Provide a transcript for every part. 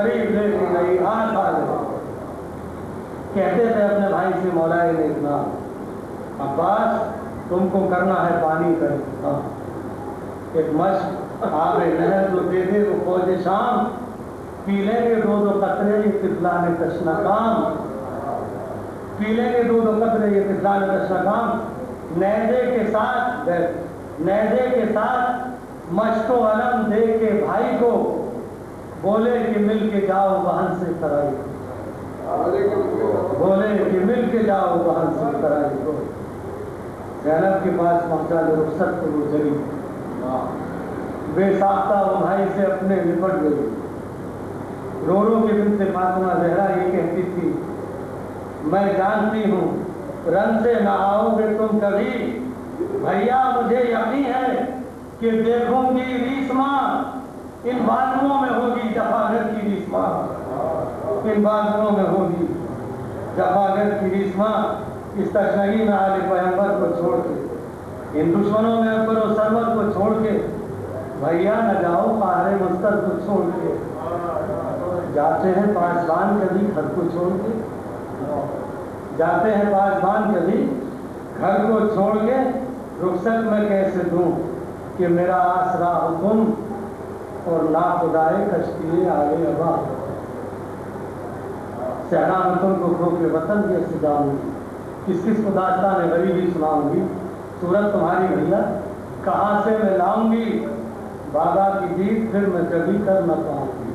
करीब लेके गई, हाथ आ गए। कहते थे अपने भाई से, मौलाए ने इतना अब्बास तुमको करना है पानी का इंतजाम, एक मश्क आबे नहर जो दे दे वो फौज शाम, पी लेंगे दो दो कतरे ये तिफलाने तशना काम, पी लेंगे दो दो कतरे ये तिफलाने तशना काम। नैजे के साथ नैजे के साथ मश्को अलम दे के भाई को, बोले कि मिल के जाओ बहन से तराई, बोले कि मिल के जाओ बहन से तराई को। ज़ैनब के पास पहुंचा जो रुखसत को वो जली, बेसाख्ता वो भाई से अपने निपट गई। रो रो के बिनते फातिमा ज़हरा ये कहती थी, मैं जानती हूँ रन से ना आओगे तुम कभी, भैया मुझे यकीन है कि देखूंगी रीसमा, इन बाजुओं में होगी जफागर की रीसमा, इन बाजुओं में होगी जफागर की रीसमा। इस तशनगी में आले पैगंबर को छोड़ के, इन दुश्मनों में अकबर और सरवर को छोड़ के, भैया न जाओ पहाड़े मस्तर को छोड़ के, जाते हैं पासबान कभी घर को छोड़ के, जाते हैं पासबान कभी घर को छोड़ के, रुखसत में कैसे दूं कि मेरा आसरा हो तुम और ना खुदाए कश्ती आगे अबा। सहरा में तुमको खो के वतन कैसे जाऊंगी, किस किस को दास्तान गरीबी सुनाऊंगी, सूरत तुम्हारी भैया कहाँ से मैं लाऊंगी, बाबा की जीत फिर मैं कभी कर न पाऊंगी।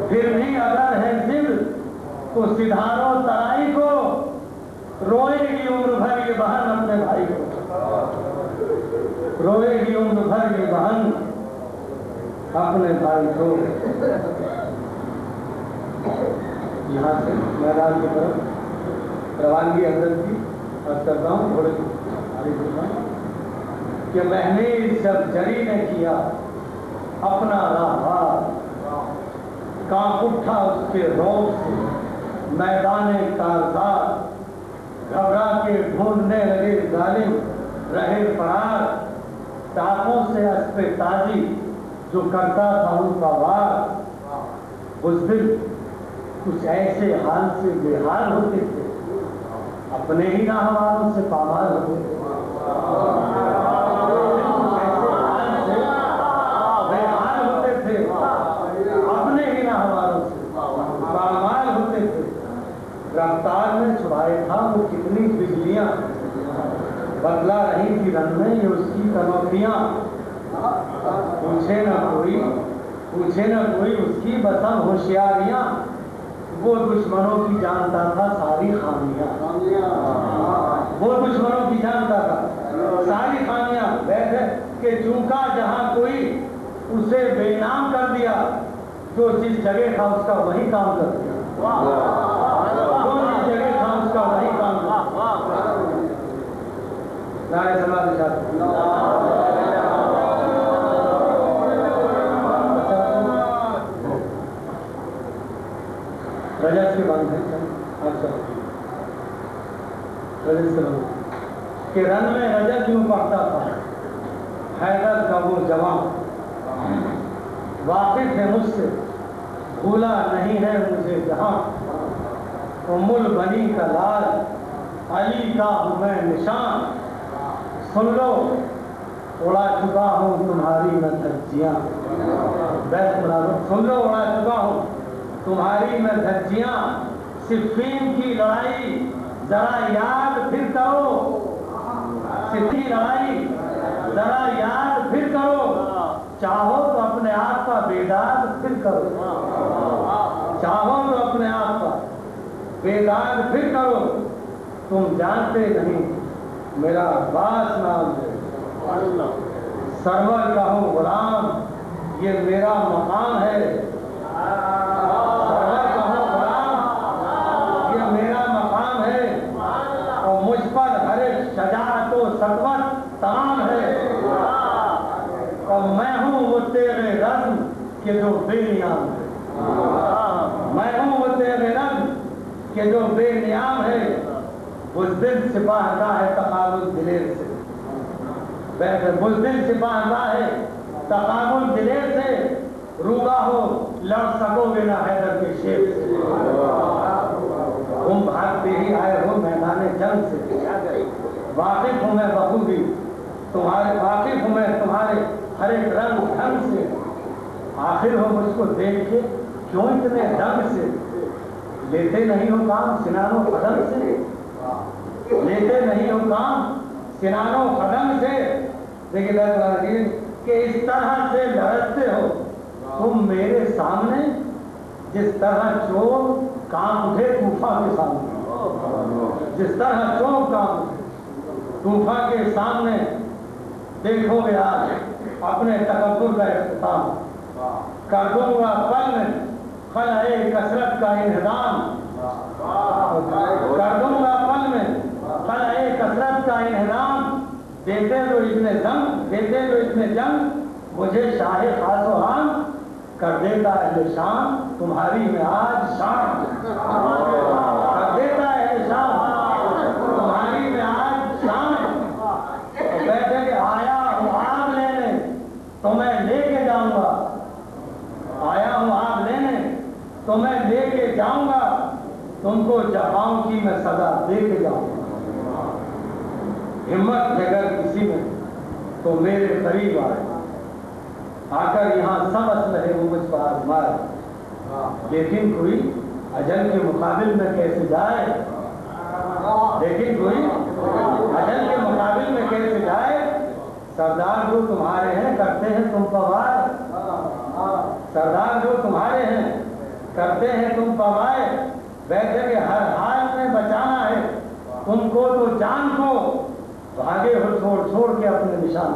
फिर भी अगर है जिद तो सिधारो तराई को, रोएगी उम्र भर ये बहन अपने भाई को, रोएगी उम्र भर ये बहन अपने भाई को। यहाँ से मैदान की तरफ रवानगी हजरत की अर्ज करता हूँ, थोड़े आगे बढ़ता हूँ कि मैंने जब जरी ने किया अपना राह, कांप उठा उसके रौब से मैदाने कारज़ार, घबरा के ढूंढने लगे जालिम रहे फरार, टापों से अस्पे ताजी जो करता था उनका वार। बुज़दिल कुछ ऐसे हाल से बेहाल होते थे, अपने ही राहवारों से पामाल होते थे, ऐसे हाल से बेहाल होते थे, अपने ही राहवारों से पामाल होते थे। रफ्तार में छुड़ाए था वो कितनी बिजलियां, बदला रही थी रन में ये उसकी कनौतियां। पूछे न कोई उसकी बसम होशियारियां, वो दुश्मनों की जानता था सारी खामियां, वो दुश्मनों की जानता था सारी खामियां। वैसे कि चूका जहां कोई उसे बेनाम कर दिया, जो जिस जगह था उसका वही काम कर दिया, जो जिस जगह था उसका वही काम कर दिया। नारे समाज रजत के बंद है रजत से बंद कि रन में रजत क्यों पड़ता था, हैदर का वो जवान वाकिफ है मुझसे, भूला नहीं है मुझे जहां, उम्मुल बनी का लाल अली का हूँ मैं निशान। सुन लो उड़ा चुका हूँ तुम्हारी मैं धज्जियाँ, सुन लो उड़ा चुका हूँ तुम्हारी मैं धज्जियाँ। सिफ़ीन की लड़ाई जरा याद फिर करो, सिफ़ीन की लड़ाई जरा याद फिर करो, चाहो तो अपने आप का बेदाग फिर करो, चाहो तो अपने आप का बेदाग फिर करो। तुम जानते नहीं मेरा अब्बास नाम है, सरवर का हूँ गुलाम ये मेरा मकाम है, सरवर का हूँ गुलाम ये मेरा मकाम है, और मुझ पर हर एक शजाअत व सतवत तमाम है, और मैं हूँ वो तेरे रज़्म के जो बेनियाम है, मैं हूँ वो तेरे रज़्म के जो बेनियाम है। बुज़दिल सिपाहगाह है तकाबुल दिलेर से, बुज़दिल सिपाहगाह है तकाबुल दिलेर से, रूबा हो लड़ सकोगे ना हैदर के शेर से। तुम भागते ही आए हो मैदान जंग से, वाकिफ हूं मैं बखूबी तुम्हारे, वाकिफ हूं मैं तुम्हारे हर एक रंग ढंग से। आखिर हो मुझको देख के क्यों इतने दंग से, लेते नहीं हो काम सिनानो कदम से, लेते नहीं हो काम सिनानो कदम से। देखिए कि इस तरह से लड़ते हो तुम मेरे सामने जिस तरह चोर कांप उठे तूफा के सामने, जिस तरह चोर कांप उठे तूफा के सामने। देखोगे आज अपने तकब्बुर का इख्तिताम, कर दूंगा पल में खलाए कसरत का इन्हदाम, कर दूंगा पल में खलाए कसरत का इन्हदाम। देते तो इतने दम, देते तो इतने जंग, मुझे शाहे खासो हाम कर देता है शाम तुम्हारी में आज शाम, कर देता है शाम तुम्हारी में आज शाम। कहते कि आया हूँ आग लेने तो मैं लेके जाऊंगा, आया हूँ आग लेने तो मैं लेके जाऊंगा, तुमको जवाओं की मैं सजा दे के जाऊंगा। हिम्मत है अगर किसी में तो मेरे करीब आए, आकर यहाँ समझ रहे वो मुझ पर आजमाए। लेकिन कोई अजल के मुकाबिल में कैसे जाए, लेकिन कोई अजल के मुकाबिल में कैसे जाए। सरदार जो तुम्हारे हैं करते हैं तुम पवाए, सरदार जो तुम्हारे हैं करते हैं तुम पवाए। वैसे कि हर हाल में बचाना है तुमको तो जान को, भागे हो छोड़ छोड़ के अपने निशान,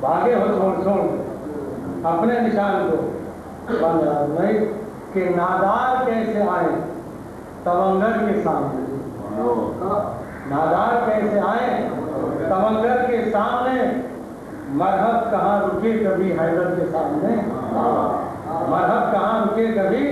भागे हो छोड़ छोड़ अपने निशान को। नहीं कि नादार कैसे आए तवंगर के सामने, नादार कैसे आए तवंगर के सामने। मरहब कहाँ रुके कभी हैदर के सामने, मरहब कहाँ रुके कभी